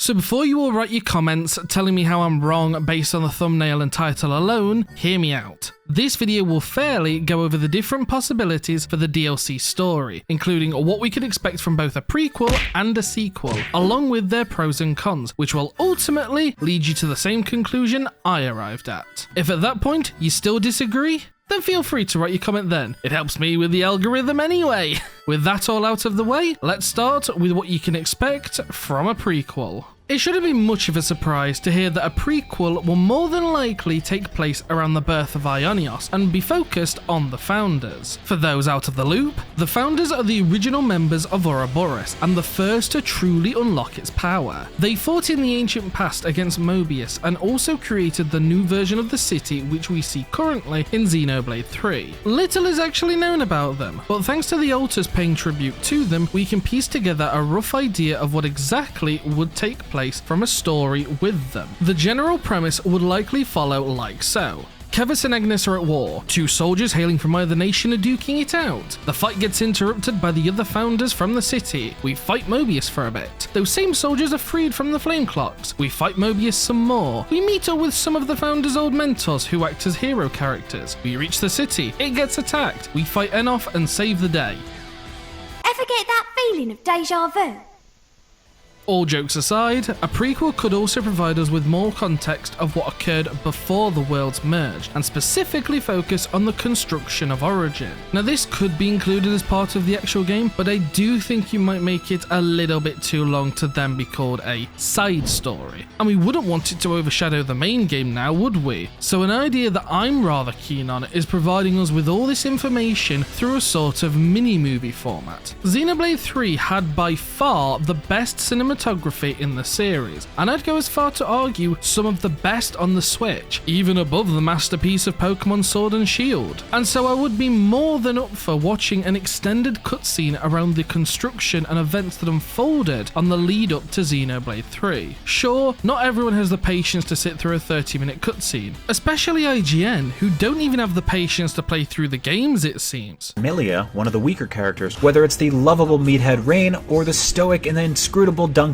So before you all write your comments telling me how I'm wrong based on the thumbnail and title alone, hear me out. This video will fairly go over the different possibilities for the DLC story, including what we could expect from both a prequel and a sequel, along with their pros and cons, which will ultimately lead you to the same conclusion I arrived at. If at that point you still disagree, then feel free to write your comment then. It helps me with the algorithm anyway. With that all out of the way, let's start with what you can expect from a prequel. It shouldn't be much of a surprise to hear that a prequel will more than likely take place around the birth of Ionios and be focused on the founders. For those out of the loop, the founders are the original members of Ouroboros and the first to truly unlock its power. They fought in the ancient past against Mobius and also created the new version of the city which we see currently in Xenoblade 3. Little is actually known about them, but thanks to the altars paying tribute to them, we can piece together a rough idea of what exactly would take place from a story with them. The general premise would likely follow like so. Kevis and Agnes are at war. Two soldiers hailing from either nation are duking it out. The fight gets interrupted by the other founders from the city. We fight Mobius for a bit. Those same soldiers are freed from the flame clocks. We fight Mobius some more. We meet up with some of the founders' old mentors who act as hero characters. We reach the city. It gets attacked. We fight Enof and save the day. Ever get that feeling of deja vu? All jokes aside, a prequel could also provide us with more context of what occurred before the worlds merged, and specifically focus on the construction of Origin. Now this could be included as part of the actual game, but I do think you might make it a little bit too long to then be called a side story. And we wouldn't want it to overshadow the main game now, would we? So an idea that I'm rather keen on is providing us with all this information through a sort of mini-movie format. Xenoblade 3 had by far the best cinematography in the series, and I'd go as far to argue some of the best on the Switch, even above the masterpiece of Pokemon Sword and Shield. And so I would be more than up for watching an extended cutscene around the construction and events that unfolded on the lead up to Xenoblade 3. Sure, not everyone has the patience to sit through a 30-minute cutscene, especially IGN, who don't even have the patience to play through the games, it seems. Amelia, one of the weaker characters, whether it's the lovable meathead Rain or the stoic and inscrutable Duncan,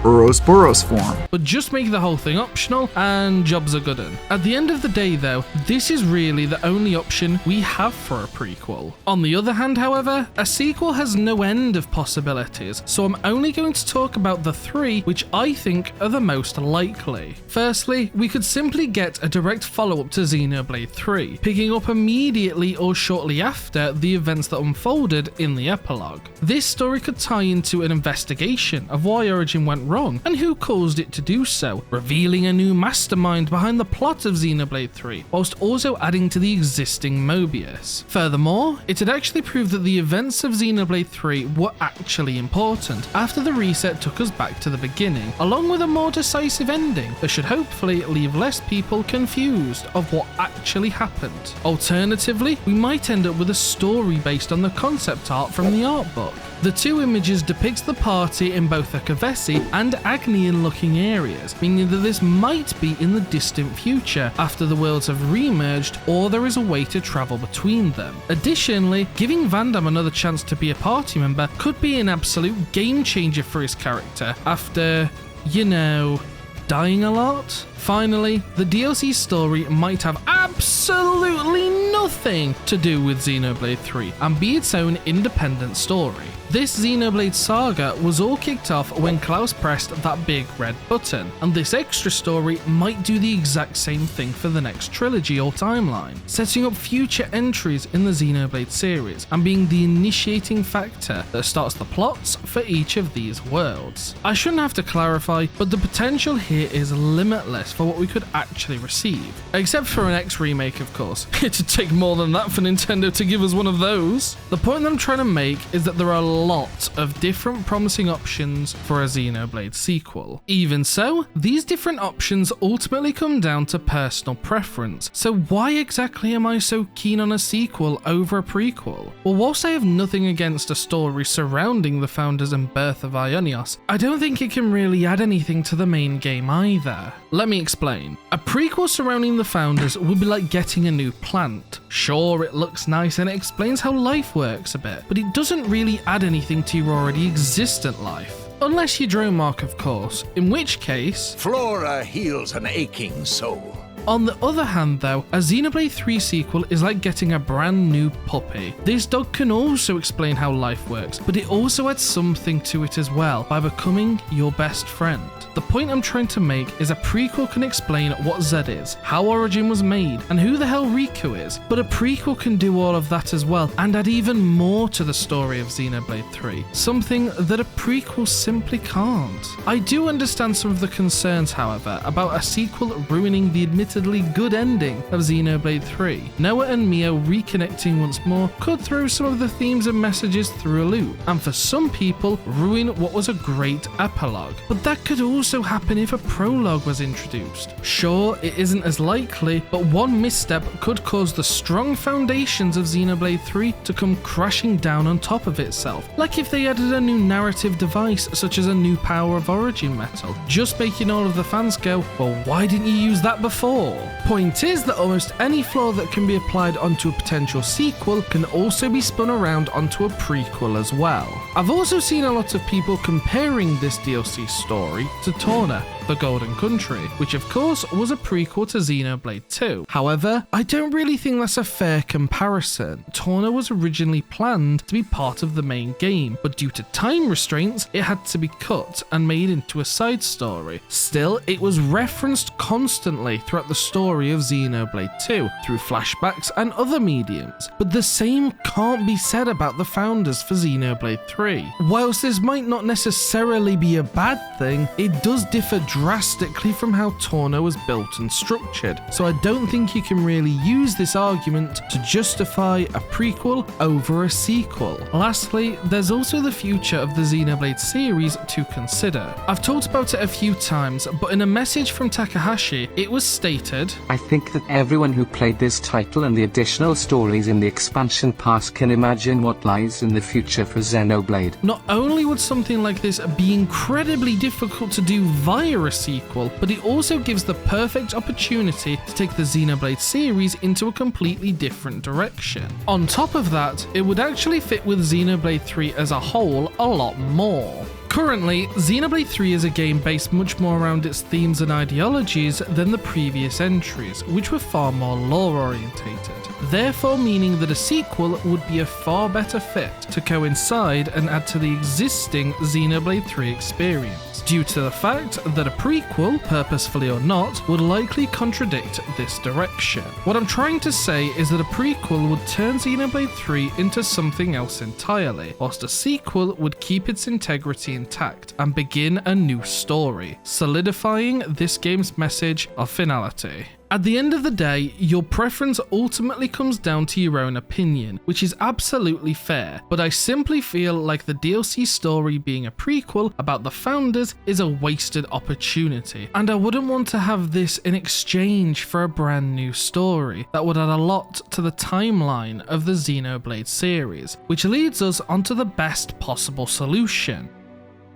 Ouroboros form. But just make the whole thing optional and jobs are good un. At the end of the day though, this is really the only option we have for a prequel. On the other hand however, a sequel has no end of possibilities, so I'm only going to talk about the three which I think are the most likely. Firstly, we could simply get a direct follow-up to Xenoblade 3, picking up immediately or shortly after the events that unfolded in the epilogue. This story could tie into an investigation of why Origin went wrong and who caused it to do so, revealing a new mastermind behind the plot of Xenoblade 3, whilst also adding to the existing Mobius. Furthermore, it had actually proved that the events of Xenoblade 3 were actually important after the reset took us back to the beginning, along with a more decisive ending that should hopefully leave less people confused of what actually happened. Alternatively, we might end up with a story based on the concept art from the art book. The two images depict the party in both a Kevesi and Agnian looking areas, meaning that this might be in the distant future after the worlds have re-merged or there is a way to travel between them. Additionally, giving Vandam another chance to be a party member could be an absolute game changer for his character after, you know, dying a lot. Finally, the DLC story might have absolutely nothing to do with Xenoblade 3 and be its own independent story. This Xenoblade saga was all kicked off when Klaus pressed that big red button, and this extra story might do the exact same thing for the next trilogy or timeline, setting up future entries in the Xenoblade series and being the initiating factor that starts the plots for each of these worlds. I shouldn't have to clarify, but the potential here is limitless for what we could actually receive. Except for an X remake, of course. It'd take more than that for Nintendo to give us one of those. The point that I'm trying to make is that there are a lot of different promising options for a Xenoblade sequel. Even so, these different options ultimately come down to personal preference. So why exactly am I so keen on a sequel over a prequel? Well, whilst I have nothing against a story surrounding the founders and birth of Ionios, I don't think it can really add anything to the main game either. Let me explain. A prequel surrounding the founders would be like getting a new plant. Sure, it looks nice and it explains how life works a bit, but it doesn't really add anything to your already existent life. Unless you draw Mark, of course, in which case... Flora heals an aching soul. On the other hand though, a Xenoblade 3 sequel is like getting a brand new puppy. This dog can also explain how life works, but it also adds something to it as well by becoming your best friend. The point I'm trying to make is a prequel can explain what Zed is, how Origin was made, and who the hell Riku is, but a prequel can do all of that as well and add even more to the story of Xenoblade 3, something that a prequel simply can't. I do understand some of the concerns, however, about a sequel ruining the admittedly good ending of Xenoblade 3. Noah and Mio reconnecting once more could throw some of the themes and messages through a loop, and for some people ruin what was a great epilogue. But that could also happen if a prologue was introduced. Sure, it isn't as likely, but one misstep could cause the strong foundations of Xenoblade 3 to come crashing down on top of itself, like if they added a new narrative device such as a new power of Origin metal, just making all of the fans go, well, why didn't you use that before? Point is that almost any flaw that can be applied onto a potential sequel can also be spun around onto a prequel as well. I've also seen a lot of people comparing this DLC story to Torna, the Golden Country, which of course was a prequel to Xenoblade 2. However, I don't really think that's a fair comparison. Torna was originally planned to be part of the main game, but due to time restraints, it had to be cut and made into a side story. Still, it was referenced constantly throughout the story of Xenoblade 2, through flashbacks and other mediums, but the same can't be said about the founders for Xenoblade 3. Whilst this might not necessarily be a bad thing, it does differ drastically from how Torna was built and structured, so I don't think you can really use this argument to justify a prequel over a sequel. Lastly, there's also the future of the Xenoblade series to consider. I've talked about it a few times, but in a message from Takahashi, it was stated, I think that everyone who played this title and the additional stories in the expansion pass can imagine what lies in the future for Xenoblade. Not only would something like this be incredibly difficult to do via a sequel, but it also gives the perfect opportunity to take the Xenoblade series into a completely different direction. On top of that, it would actually fit with Xenoblade 3 as a whole a lot more. Currently, Xenoblade 3 is a game based much more around its themes and ideologies than the previous entries, which were far more lore-orientated, therefore meaning that a sequel would be a far better fit to coincide and add to the existing Xenoblade 3 experience, due to the fact that a prequel, purposefully or not, would likely contradict this direction. What I'm trying to say is that a prequel would turn Xenoblade 3 into something else entirely, whilst a sequel would keep its integrity intact and begin a new story, solidifying this game's message of finality. At the end of the day, your preference ultimately comes down to your own opinion, which is absolutely fair, but I simply feel like the DLC story being a prequel about the founders is a wasted opportunity, and I wouldn't want to have this in exchange for a brand new story that would add a lot to the timeline of the Xenoblade series, which leads us onto the best possible solution.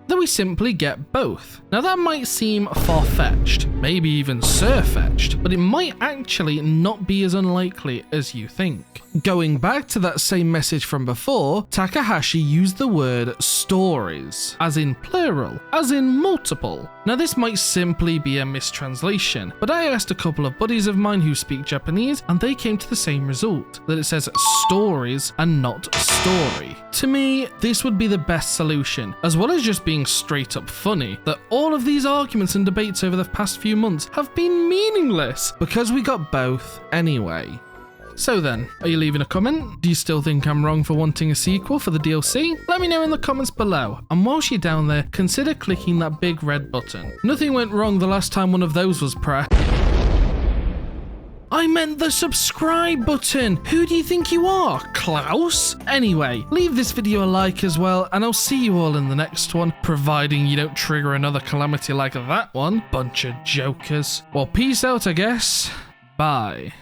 That we simply get both. Now that might seem far-fetched, maybe even sir-fetched, but it might actually not be as unlikely as you think. Going back to that same message from before, Takahashi used the word stories, as in plural, as in multiple. Now this might simply be a mistranslation, but I asked a couple of buddies of mine who speak Japanese and they came to the same result, that it says stories and not story. To me, this would be the best solution, as well as just being straight up funny, that all of these arguments and debates over the past few months have been meaningless, because we got both anyway. So then, are you leaving a comment? Do you still think I'm wrong for wanting a sequel for the DLC? Let me know in the comments below, and whilst you're down there, consider clicking that big red button. Nothing went wrong the last time one of those was pressed. I meant the subscribe button! Who do you think you are, Klaus? Anyway, leave this video a like as well, and I'll see you all in the next one, providing you don't trigger another calamity like that one. Bunch of jokers. Well, peace out, I guess. Bye.